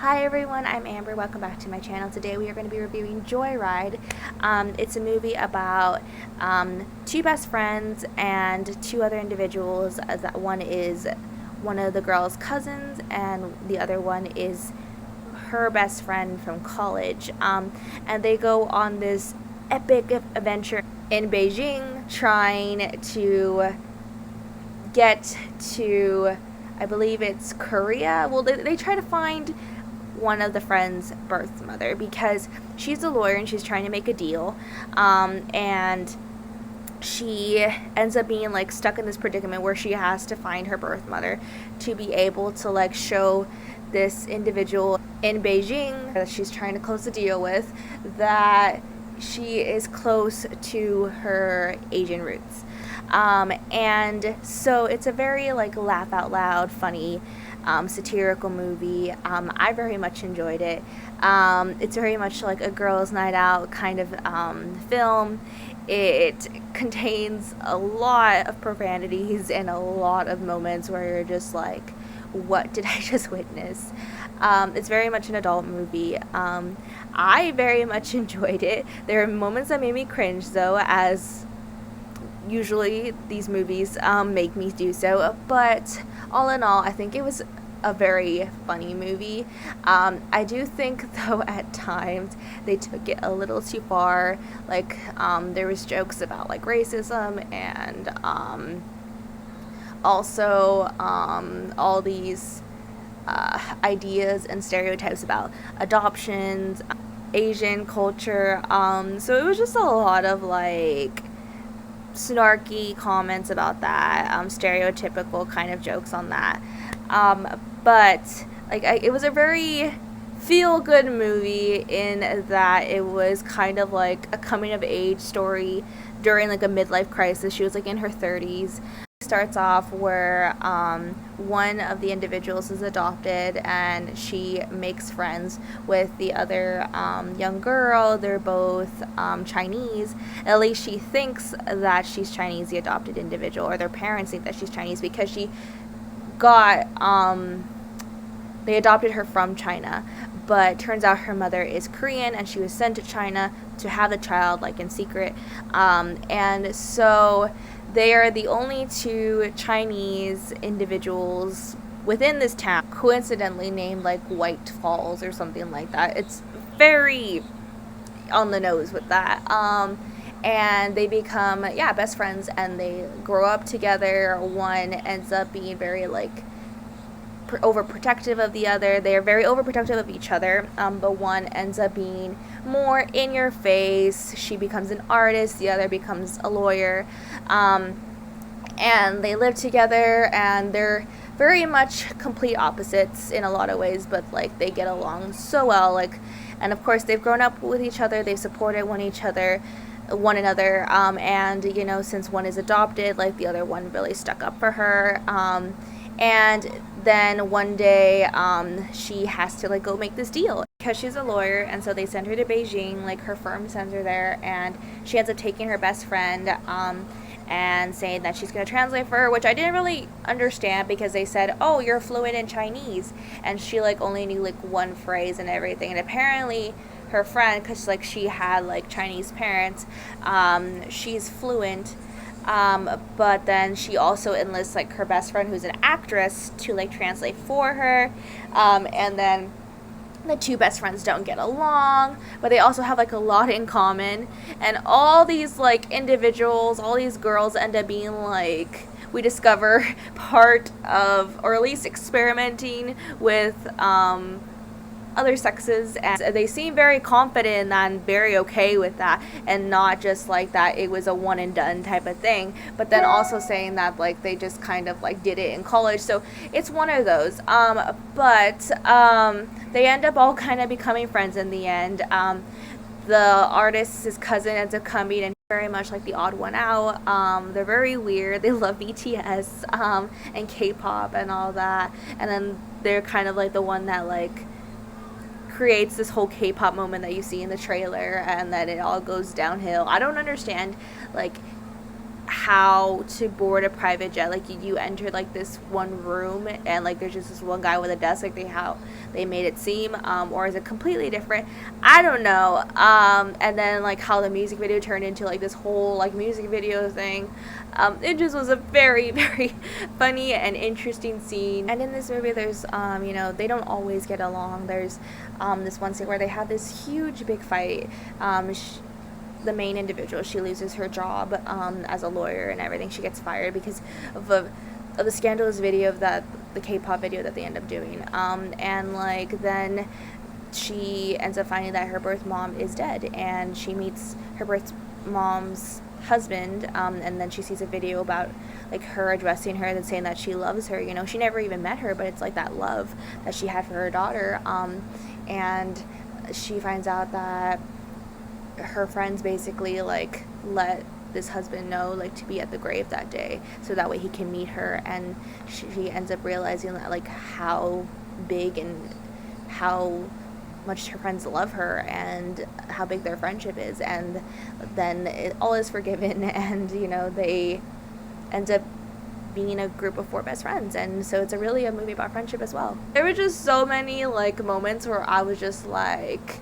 Hi everyone, I'm Amber. Welcome back to my channel. Today we are going to be reviewing Joyride. It's a movie about two best friends and two other individuals. That one is one of the girl's cousins and the other one is her best friend from college. And they go on this epic adventure in Beijing trying to get to, I believe it's Korea. Well, they try to find one of the friend's birth mother because she's a lawyer and she's trying to make a deal, and she ends up being like stuck in this predicament where she has to find her birth mother to be able to like show this individual in Beijing that she's trying to close the deal with that she is close to her Asian roots. And so it's a very like laugh out loud funny satirical movie. I very much enjoyed it. It's very much like a girls' night out kind of film. It contains a lot of profanities and a lot of moments where you're just like, what did I just witness? It's very much an adult movie. I very much enjoyed it. There are moments that made me cringe though, as usually these movies make me do so, but all in all I think it was a very funny movie. I do think though at times they took it a little too far, like there was jokes about like racism and also all these ideas and stereotypes about adoptions, Asian culture, so it was just a lot of like snarky comments about that, stereotypical kind of jokes on that. But like it was a very feel-good movie in that it was kind of like a coming-of-age story during like a midlife crisis. She was like in her 30s. It starts off where one of the individuals is adopted and she makes friends with the other young girl. They're both Chinese. At least she thinks that she's Chinese, the adopted individual, or their parents think that she's Chinese because she got they adopted her from China, but turns out her mother is Korean and she was sent to China to have the child like in secret, and so they are the only two Chinese individuals within this town, coincidentally named like White Falls or something like that. It's very on the nose with that. And they become best friends and they grow up together. One ends up being very like overprotective of the other. They are very overprotective of each other, but one ends up being more in your face. She becomes an artist, the other becomes a lawyer, and they live together and they're very much complete opposites in a lot of ways, but like they get along so well, like, and of course they've grown up with each other, they've supported one another, and you know, since one is adopted, like the other one really stuck up for her, and then one day she has to like go make this deal because she's a lawyer, and so they send her to Beijing, like her firm sends her there, and she ends up taking her best friend and saying that she's going to translate for her, which I didn't really understand because they said, oh, you're fluent in Chinese, and she like only knew like one phrase and everything, and apparently her friend, because like she had like Chinese parents, she's fluent, but then she also enlists like her best friend who's an actress to like translate for her, and then the two best friends don't get along, but they also have like a lot in common, and all these like individuals, all these girls end up being like, we discover part of, or at least experimenting with other sexes, and they seem very confident and very okay with that, and not just like that it was a one and done type of thing, but then also saying that like they just kind of like did it in college, so it's one of those, but they end up all kind of becoming friends in the end. The artist's cousin ends up coming, and very much like the odd one out. They're very weird. They love BTS and K-pop and all that, and then they're kind of like the one that like creates this whole K-pop moment that you see in the trailer, and then it all goes downhill. I don't understand like how to board a private jet. Like you enter like this one room and like there's just this one guy with a desk, like how they made it seem, or is it completely different? I don't know. And then like how the music video turned into like this whole like music video thing. It just was a very very funny and interesting scene. And in this movie there's they don't always get along. There's this one scene where they have this huge big fight. The main individual, she loses her job as a lawyer and everything. She gets fired because of the scandalous video of the K-pop video that they end up doing, and like then she ends up finding that her birth mom is dead, and she meets her birth mom's husband, and then she sees a video about like her addressing her and saying that she loves her. She never even met her, but it's like that love that she had for her daughter, and she finds out that her friends basically like let this husband know like to be at the grave that day so that way he can meet her, and she ends up realizing that like how big and how much her friends love her and how big their friendship is, and then all is forgiven, and they end up being a group of 4 best friends. And so it's really a movie about friendship as well. There were just so many like moments where I was just like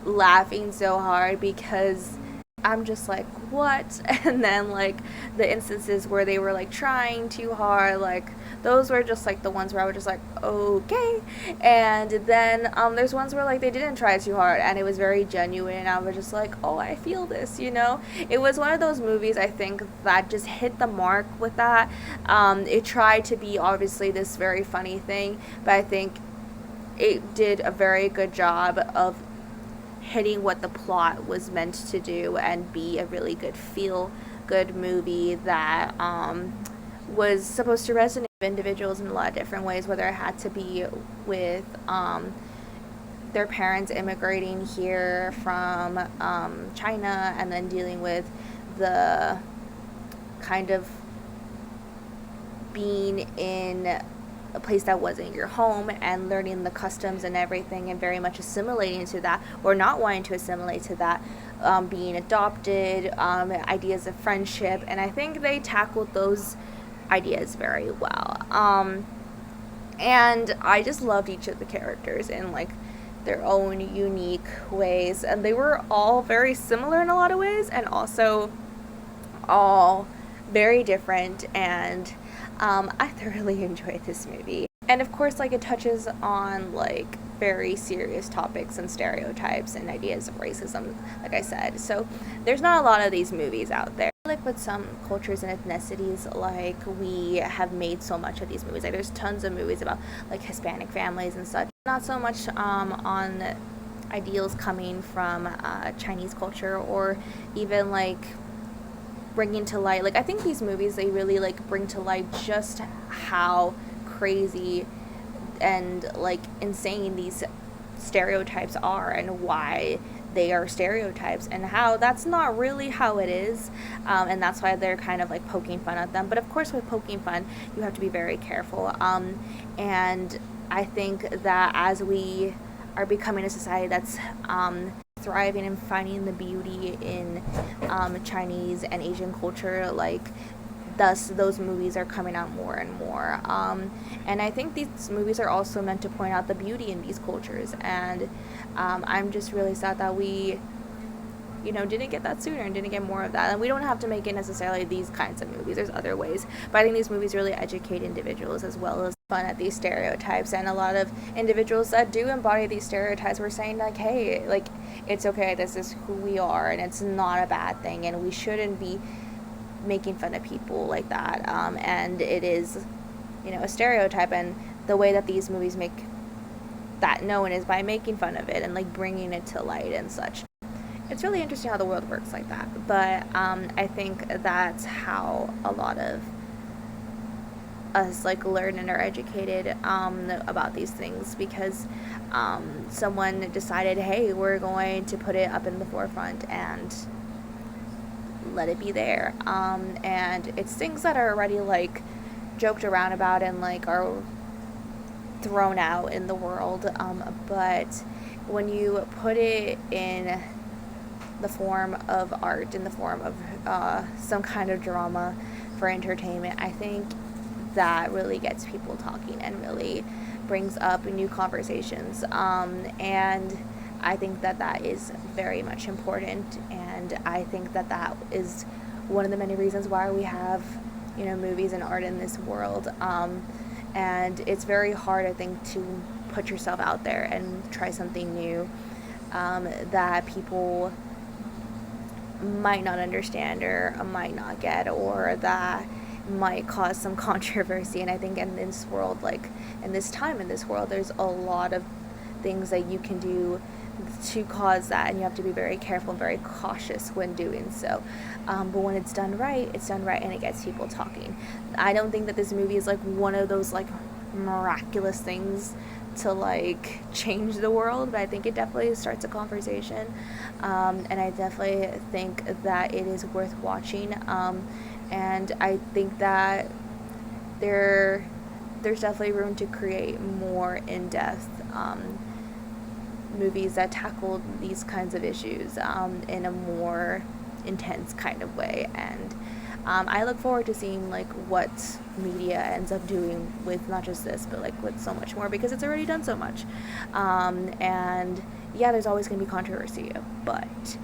laughing so hard because I'm just like, what? And then like the instances where they were like trying too hard, like those were just like the ones where I was just like, okay. And then there's ones where like they didn't try too hard and it was very genuine, and I was just like, oh, I feel this. It was one of those movies I think that just hit the mark with that. It tried to be obviously this very funny thing, but I think it did a very good job of hitting what the plot was meant to do and be a really good feel-good movie that was supposed to resonate with individuals in a lot of different ways, whether it had to be with their parents immigrating here from China and then dealing with the kind of being in a place that wasn't your home and learning the customs and everything and very much assimilating to that or not wanting to assimilate to that, being adopted, ideas of friendship, and I think they tackled those ideas very well. And I just loved each of the characters in like their own unique ways, and they were all very similar in a lot of ways and also all very different, and I thoroughly enjoyed this movie. And of course, like, it touches on like very serious topics and stereotypes and ideas of racism, like I said. So there's not a lot of these movies out there. Like with some cultures and ethnicities, like we have made so much of these movies. Like there's tons of movies about like Hispanic families and such. Not so much on ideals coming from Chinese culture or even like bringing to light, like I think these movies, they really like bring to light just how crazy and like insane these stereotypes are and why they are stereotypes and how that's not really how it is, and that's why they're kind of like poking fun at them. But of course with poking fun you have to be very careful, and I think that as we are becoming a society that's thriving and finding the beauty in Chinese and Asian culture, like thus those movies are coming out more and more, and I think these movies are also meant to point out the beauty in these cultures, and I'm just really sad that we didn't get that sooner and didn't get more of that. And we don't have to make it necessarily these kinds of movies. There's other ways. But I think these movies really educate individuals as well as fun at these stereotypes. And a lot of individuals that do embody these stereotypes were saying like, hey, like, it's okay. This is who we are and it's not a bad thing. And we shouldn't be making fun of people like that. And it is, a stereotype. And the way that these movies make that known is by making fun of it and like bringing it to light and such. It's really interesting how the world works like that, but I think that's how a lot of us like learn and are educated about these things, because someone decided, hey, we're going to put it up in the forefront and let it be there, and it's things that are already like joked around about and like are thrown out in the world, but when you put it in the form of art, in the form of some kind of drama, for entertainment, I think that really gets people talking and really brings up new conversations. And I think that that is very much important, and I think that that is one of the many reasons why we have, movies and art in this world. And it's very hard, I think, to put yourself out there and try something new that people might not understand or might not get, or that might cause some controversy. And I think in this world, like in this time in this world, there's a lot of things that you can do to cause that, and you have to be very careful and very cautious when doing so. But when it's done right, and it gets people talking. I don't think that this movie is like one of those like miraculous things to like change the world, but I think it definitely starts a conversation, and I definitely think that it is worth watching, and I think that there's definitely room to create more in-depth movies that tackle these kinds of issues in a more intense kind of way. And I look forward to seeing like what media ends up doing with not just this, but like with so much more, because it's already done so much. And yeah, there's always going to be controversy, but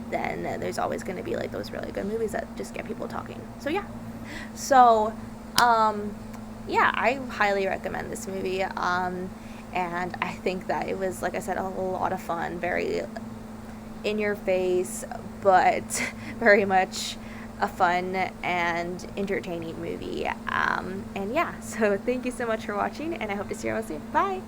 then there's always going to be like those really good movies that just get people talking. So yeah, yeah, I highly recommend this movie. And I think that it was, like I said, a lot of fun, very in your face, but very much a fun and entertaining movie. And yeah, so thank you so much for watching, and I hope to see you all soon. Bye!